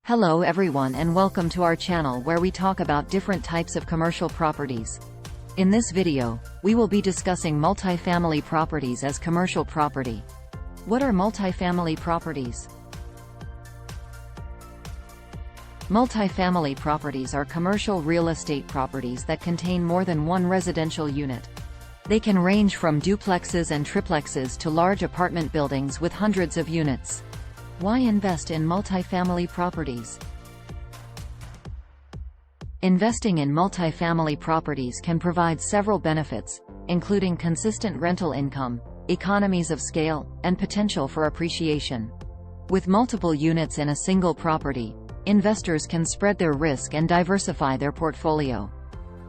Hello everyone and welcome to our channel where we talk about different types of commercial properties. In this video, we will be discussing multifamily properties as commercial property. What are multifamily properties? Multifamily properties are commercial real estate properties that contain more than one residential unit. They can range from duplexes and triplexes to large apartment buildings with hundreds of units. Why invest in multifamily properties? Investing in multifamily properties can provide several benefits, including consistent rental income, economies of scale, and potential for appreciation. With multiple units in a single property, investors can spread their risk and diversify their portfolio.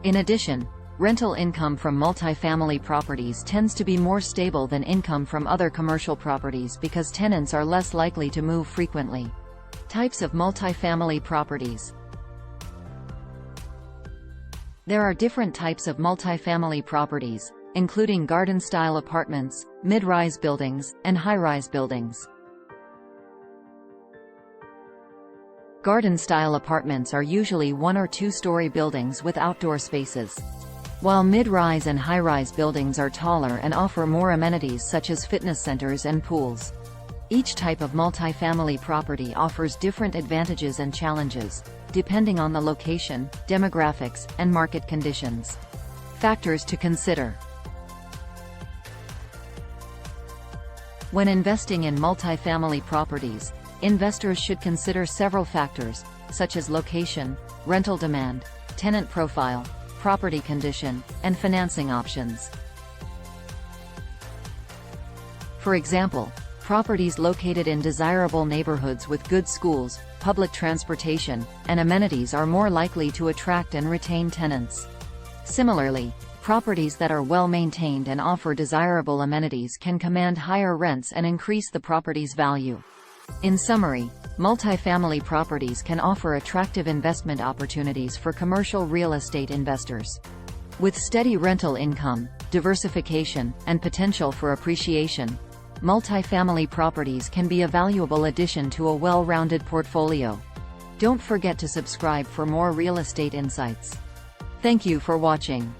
In addition, rental income from multifamily properties tends to be more stable than income from other commercial properties because tenants are less likely to move frequently. Types of multifamily properties. There are different types of multifamily properties, including garden-style apartments, mid-rise buildings, and high-rise buildings. Garden-style apartments are usually one- or two-story buildings with outdoor spaces, while mid-rise and high-rise buildings are taller and offer more amenities such as fitness centers and pools. Each type of multifamily property offers different advantages and challenges, depending on the location, demographics, and market conditions. Factors to consider. When investing in multifamily properties, investors should consider several factors, such as location, rental demand, tenant profile, property condition, and financing options. For example, properties located in desirable neighborhoods with good schools, public transportation, and amenities are more likely to attract and retain tenants. Similarly, properties that are well maintained and offer desirable amenities can command higher rents and increase the property's value. In summary, multifamily properties can offer attractive investment opportunities for commercial real estate investors. With steady rental income, diversification, and potential for appreciation, multifamily properties can be a valuable addition to a well-rounded portfolio. Don't forget to subscribe for more real estate insights. Thank you for watching.